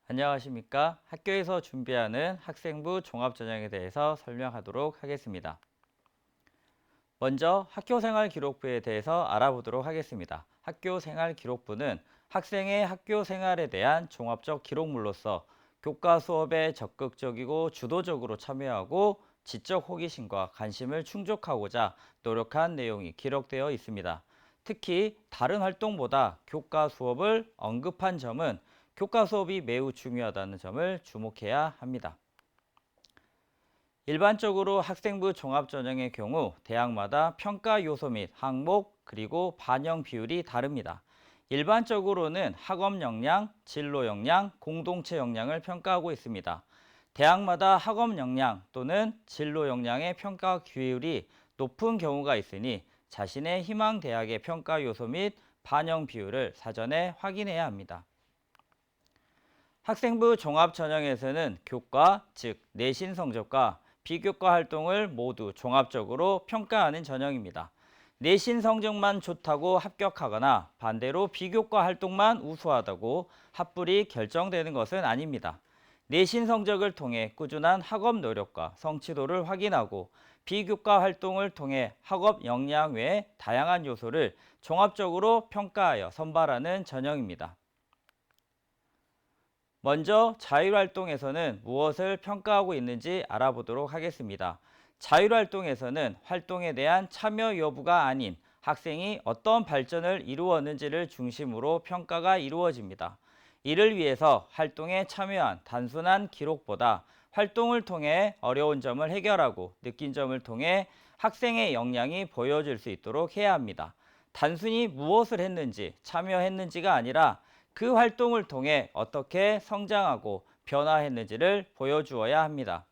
안녕하십니까? 학교에서 준비하는 학생부 종합전형에 대해서 설명하도록 하겠습니다. 먼저 학교생활기록부에 대해서 알아보도록 하겠습니다. 학교생활기록부는 학생의 학교생활에 대한 종합적 기록물로서 교과 수업에 적극적이고 주도적으로 참여하고 지적 호기심과 관심을 충족하고자 노력한 내용이 기록되어 있습니다. 특히 다른 활동보다 교과 수업을 언급한 점은 교과 수업이 매우 중요하다는 점을 주목해야 합니다. 일반적으로 학생부 종합전형의 경우 대학마다 평가 요소 및 항목 그리고 반영 비율이 다릅니다. 일반적으로는 학업 역량, 진로 역량, 공동체 역량을 평가하고 있습니다. 대학마다 학업 역량 또는 진로 역량의 평가 비율이 높은 경우가 있으니 자신의 희망 대학의 평가 요소 및 반영 비율을 사전에 확인해야 합니다. 학생부 종합전형에서는 교과, 즉 내신 성적과 비교과 활동을 모두 종합적으로 평가하는 전형입니다. 내신 성적만 좋다고 합격하거나 반대로 비교과 활동만 우수하다고 합불이 결정되는 것은 아닙니다. 내신 성적을 통해 꾸준한 학업 노력과 성취도를 확인하고 비교과 활동을 통해 학업 역량 외의 다양한 요소를 종합적으로 평가하여 선발하는 전형입니다. 먼저 자율활동에서는 무엇을 평가하고 있는지 알아보도록 하겠습니다. 자율활동에서는 활동에 대한 참여 여부가 아닌 학생이 어떤 발전을 이루었는지를 중심으로 평가가 이루어집니다. 이를 위해서 활동에 참여한 단순한 기록보다 활동을 통해 어려운 점을 해결하고 느낀 점을 통해 학생의 역량이 보여질 수 있도록 해야 합니다. 단순히 무엇을 했는지, 참여했는지가 아니라 그 활동을 통해 어떻게 성장하고 변화했는지를 보여주어야 합니다.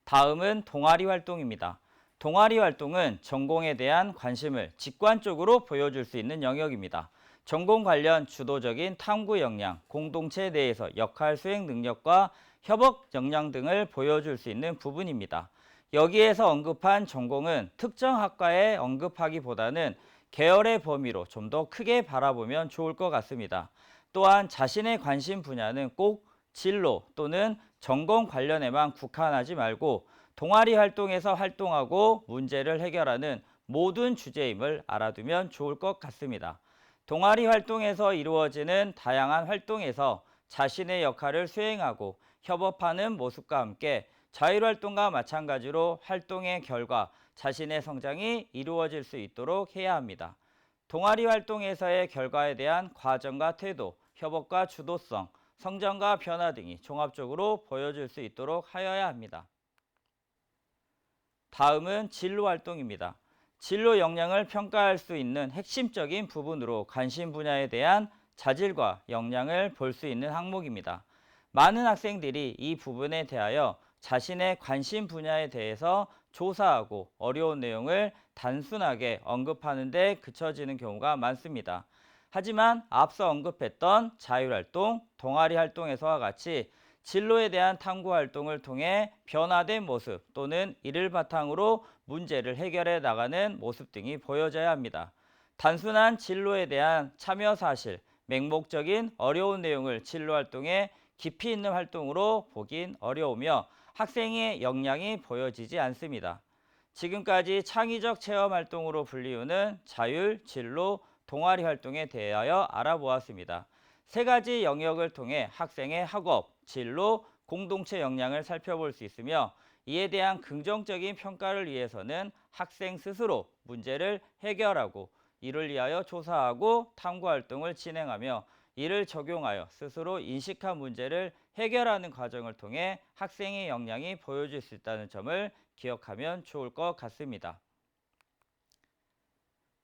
다음은 동아리 활동입니다. 동아리 활동은 전공에 대한 관심을 직관적으로 보여줄 수 있는 영역입니다. 전공 관련 주도적인 탐구 역량, 공동체 내에서 역할 수행 능력과 협업 역량 등을 보여줄 수 있는 부분입니다. 여기에서 언급한 전공은 특정 학과에 언급하기보다는 계열의 범위로 좀 더 크게 바라보면 좋을 것 같습니다. 또한 자신의 관심 분야는 꼭 진로 또는 전공 관련에만 국한하지 말고 동아리 활동에서 활동하고 문제를 해결하는 모든 주제임을 알아두면 좋을 것 같습니다. 동아리 활동에서 이루어지는 다양한 활동에서 자신의 역할을 수행하고 협업하는 모습과 함께 자율활동과 마찬가지로 활동의 결과 자신의 성장이 이루어질 수 있도록 해야 합니다. 동아리 활동에서의 결과에 대한 과정과 태도, 협업과 주도성, 성장과 변화 등이 종합적으로 보여줄 수 있도록 하여야 합니다. 다음은 진로 활동입니다. 진로 역량을 평가할 수 있는 핵심적인 부분으로 관심 분야에 대한 자질과 역량을 볼 수 있는 항목입니다. 많은 학생들이 이 부분에 대하여 자신의 관심 분야에 대해서 조사하고 어려운 내용을 단순하게 언급하는 데 그쳐지는 경우가 많습니다. 하지만 앞서 언급했던 자율활동, 동아리 활동에서와 같이 진로에 대한 탐구 활동을 통해 변화된 모습 또는 이를 바탕으로 문제를 해결해 나가는 모습 등이 보여져야 합니다. 단순한 진로에 대한 참여 사실, 맹목적인 어려운 내용을 진로 활동에 깊이 있는 활동으로 보긴 어려우며 학생의 역량이 보여지지 않습니다. 지금까지 창의적 체험 활동으로 불리우는 자율, 진로, 동아리 활동에 대하여 알아보았습니다. 세 가지 영역을 통해 학생의 학업, 진로, 공동체 역량을 살펴볼 수 있으며 이에 대한 긍정적인 평가를 위해서는 학생 스스로 문제를 해결하고 이를 위하여 조사하고 탐구 활동을 진행하며 이를 적용하여 스스로 인식한 문제를 해결하는 과정을 통해 학생의 역량이 보여질 수 있다는 점을 기억하면 좋을 것 같습니다.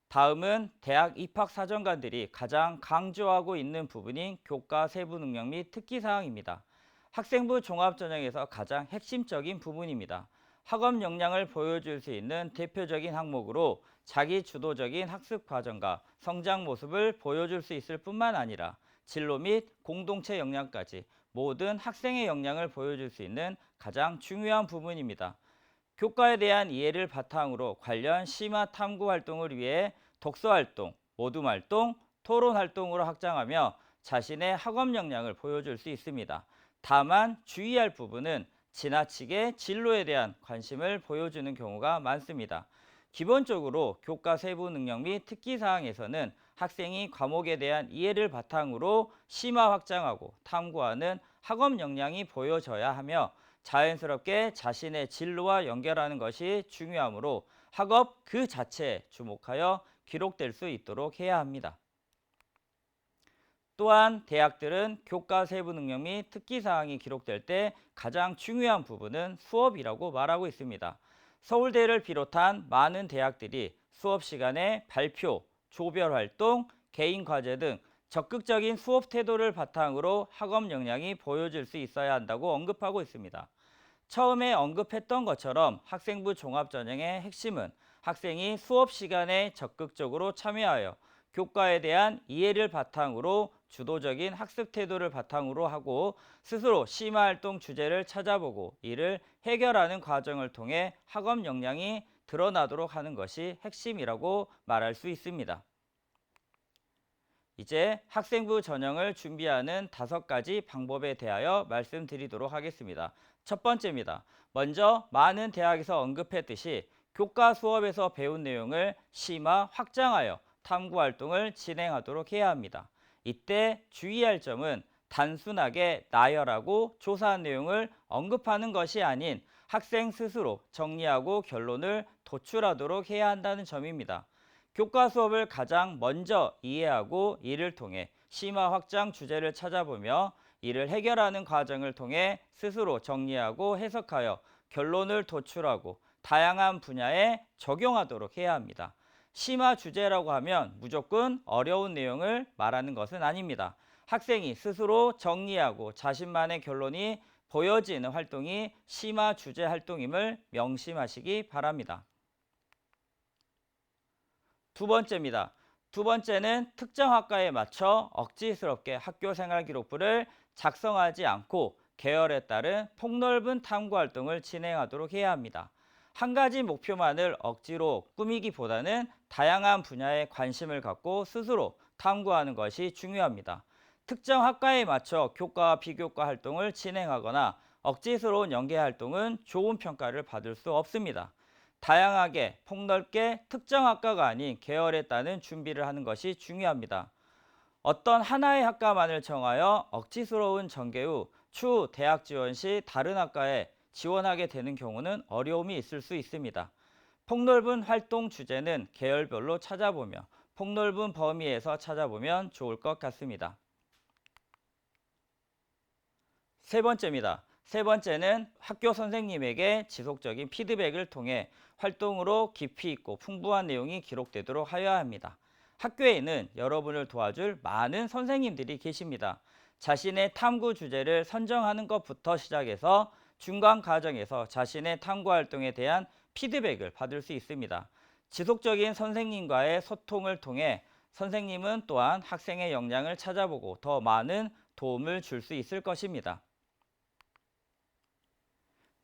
다음은 대학 입학사정관들이 가장 강조하고 있는 부분인 교과 세부 능력 및 특기사항입니다. 학생부 종합전형에서 가장 핵심적인 부분입니다. 학업 역량을 보여줄 수 있는 대표적인 항목으로 자기 주도적인 학습 과정과 성장 모습을 보여줄 수 있을 뿐만 아니라 진로 및 공동체 역량까지 모든 학생의 역량을 보여줄 수 있는 가장 중요한 부분입니다. 교과에 대한 이해를 바탕으로 관련 심화 탐구 활동을 위해 독서 활동, 모둠 활동, 토론 활동으로 확장하며 자신의 학업 역량을 보여줄 수 있습니다. 다만 주의할 부분은 지나치게 진로에 대한 관심을 보여주는 경우가 많습니다. 기본적으로 교과 세부 능력 및 특기 사항에서는 학생이 과목에 대한 이해를 바탕으로 심화 확장하고 탐구하는 학업 역량이 보여져야 하며 자연스럽게 자신의 진로와 연결하는 것이 중요하므로 학업 그 자체에 주목하여 기록될 수 있도록 해야 합니다. 또한 대학들은 교과 세부 능력 및 특기 사항이 기록될 때 가장 중요한 부분은 수업이라고 말하고 있습니다. 서울대를 비롯한 많은 대학들이 수업 시간에 발표, 조별 활동, 개인 과제 등 적극적인 수업 태도를 바탕으로 학업 역량이 보여질 수 있어야 한다고 언급하고 있습니다. 처음에 언급했던 것처럼 학생부 종합전형의 핵심은 학생이 수업 시간에 적극적으로 참여하여 교과에 대한 이해를 바탕으로 주도적인 학습 태도를 바탕으로 하고 스스로 심화활동 주제를 찾아보고 이를 해결하는 과정을 통해 학업 역량이 드러나도록 하는 것이 핵심이라고 말할 수 있습니다. 이제 학생부 전형을 준비하는 5가지 방법에 대하여 말씀드리도록 하겠습니다. 첫 번째입니다. 먼저 많은 대학에서 언급했듯이 교과 수업에서 배운 내용을 심화 확장하여 탐구 활동을 진행하도록 해야 합니다. 이때 주의할 점은 단순하게 나열하고 조사한 내용을 언급하는 것이 아닌 학생 스스로 정리하고 결론을 도출하도록 해야 한다는 점입니다. 교과 수업을 가장 먼저 이해하고 이를 통해 심화 확장 주제를 찾아보며 이를 해결하는 과정을 통해 스스로 정리하고 해석하여 결론을 도출하고 다양한 분야에 적용하도록 해야 합니다. 심화 주제라고 하면 무조건 어려운 내용을 말하는 것은 아닙니다. 학생이 스스로 정리하고 자신만의 결론이 보여지는 활동이 심화 주제 활동임을 명심하시기 바랍니다. 두 번째입니다. 두 번째는 특정 학과에 맞춰 억지스럽게 학교생활 기록부를 작성하지 않고 계열에 따른 폭넓은 탐구 활동을 진행하도록 해야 합니다. 한 가지 목표만을 억지로 꾸미기보다는 다양한 분야에 관심을 갖고 스스로 탐구하는 것이 중요합니다. 특정 학과에 맞춰 교과와 비교과 활동을 진행하거나 억지스러운 연계 활동은 좋은 평가를 받을 수 없습니다. 다양하게 폭넓게 특정 학과가 아닌 계열에 따른 준비를 하는 것이 중요합니다. 어떤 하나의 학과만을 정하여 억지스러운 전개 후 추후 대학 지원 시 다른 학과에 지원하게 되는 경우는 어려움이 있을 수 있습니다. 폭넓은 활동 주제는 계열별로 찾아보며 폭넓은 범위에서 찾아보면 좋을 것 같습니다. 세 번째입니다. 세 번째는 학교 선생님에게 지속적인 피드백을 통해 활동으로 깊이 있고 풍부한 내용이 기록되도록 하여야 합니다. 학교에는 여러분을 도와줄 많은 선생님들이 계십니다. 자신의 탐구 주제를 선정하는 것부터 시작해서 중간 과정에서 자신의 탐구 활동에 대한 피드백을 받을 수 있습니다. 지속적인 선생님과의 소통을 통해 선생님은 또한 학생의 역량을 찾아보고 더 많은 도움을 줄 수 있을 것입니다.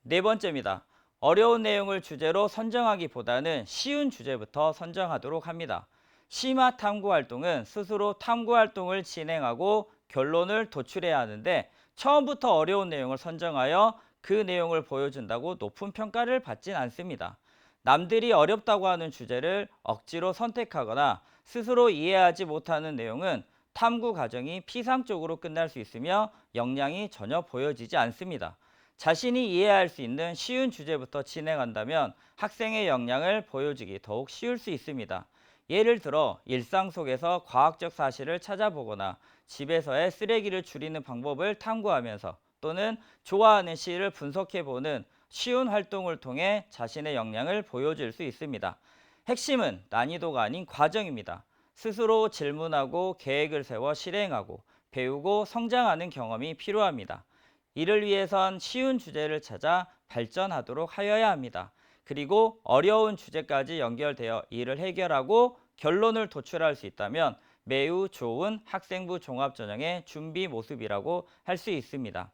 네 번째입니다. 어려운 내용을 주제로 선정하기보다는 쉬운 주제부터 선정하도록 합니다. 심화 탐구 활동은 스스로 탐구 활동을 진행하고 결론을 도출해야 하는데 처음부터 어려운 내용을 선정하여 그 내용을 보여준다고 높은 평가를 받진 않습니다. 남들이 어렵다고 하는 주제를 억지로 선택하거나 스스로 이해하지 못하는 내용은 탐구 과정이 피상적으로 끝날 수 있으며 역량이 전혀 보여지지 않습니다. 자신이 이해할 수 있는 쉬운 주제부터 진행한다면 학생의 역량을 보여주기 더욱 쉬울 수 있습니다. 예를 들어 일상 속에서 과학적 사실을 찾아보거나 집에서의 쓰레기를 줄이는 방법을 탐구하면서 또는 좋아하는 시를 분석해보는 쉬운 활동을 통해 자신의 역량을 보여줄 수 있습니다. 핵심은 난이도가 아닌 과정입니다. 스스로 질문하고 계획을 세워 실행하고 배우고 성장하는 경험이 필요합니다. 이를 위해선 쉬운 주제를 찾아 발전하도록 하여야 합니다. 그리고 어려운 주제까지 연결되어 이를 해결하고 결론을 도출할 수 있다면 매우 좋은 학생부 종합전형의 준비 모습이라고 할 수 있습니다.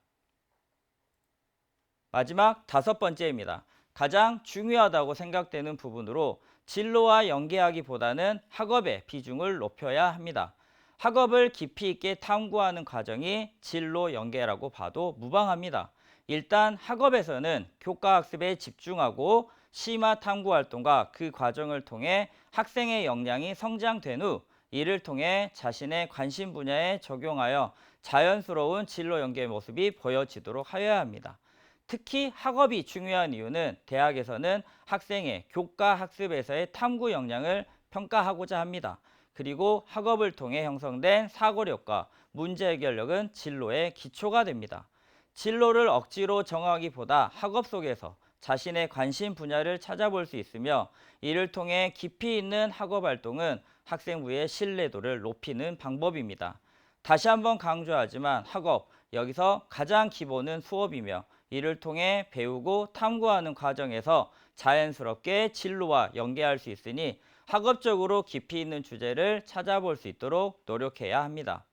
마지막 5번째입니다. 가장 중요하다고 생각되는 부분으로 진로와 연계하기보다는 학업의 비중을 높여야 합니다. 학업을 깊이 있게 탐구하는 과정이 진로 연계라고 봐도 무방합니다. 일단 학업에서는 교과학습에 집중하고 심화 탐구 활동과 그 과정을 통해 학생의 역량이 성장된 후 이를 통해 자신의 관심 분야에 적용하여 자연스러운 진로 연계 모습이 보여지도록 하여야 합니다. 특히 학업이 중요한 이유는 대학에서는 학생의 교과 학습에서의 탐구 역량을 평가하고자 합니다. 그리고 학업을 통해 형성된 사고력과 문제 해결력은 진로의 기초가 됩니다. 진로를 억지로 정하기보다 학업 속에서 자신의 관심 분야를 찾아볼 수 있으며 이를 통해 깊이 있는 학업 활동은 학생부의 신뢰도를 높이는 방법입니다. 다시 한번 강조하지만 학업, 여기서 가장 기본은 수업이며 이를 통해 배우고 탐구하는 과정에서 자연스럽게 진로와 연계할 수 있으니 학업적으로 깊이 있는 주제를 찾아볼 수 있도록 노력해야 합니다.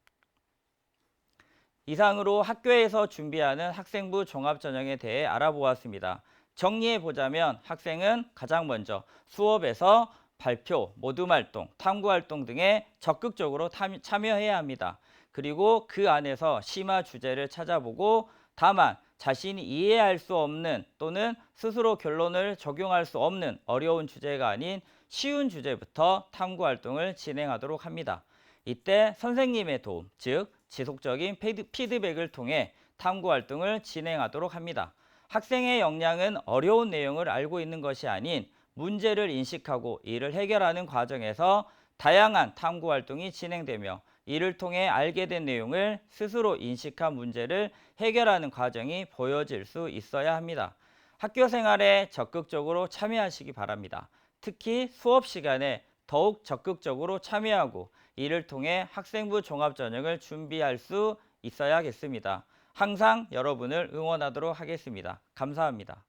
이상으로 학교에서 준비하는 학생부 종합전형에 대해 알아보았습니다. 정리해보자면 학생은 가장 먼저 수업에서 발표, 모둠활동, 탐구활동 등에 적극적으로 참여해야 합니다. 그리고 그 안에서 심화 주제를 찾아보고 다만 자신이 이해할 수 없는 또는 스스로 결론을 적용할 수 없는 어려운 주제가 아닌 쉬운 주제부터 탐구 활동을 진행하도록 합니다. 이때 선생님의 도움, 즉 지속적인 피드백을 통해 탐구 활동을 진행하도록 합니다. 학생의 역량은 어려운 내용을 알고 있는 것이 아닌 문제를 인식하고 이를 해결하는 과정에서 다양한 탐구 활동이 진행되며 이를 통해 알게 된 내용을 스스로 인식한 문제를 해결하는 과정이 보여질 수 있어야 합니다. 학교 생활에 적극적으로 참여하시기 바랍니다. 특히 수업 시간에 더욱 적극적으로 참여하고 이를 통해 학생부 종합전형을 준비할 수 있어야겠습니다. 항상 여러분을 응원하도록 하겠습니다. 감사합니다.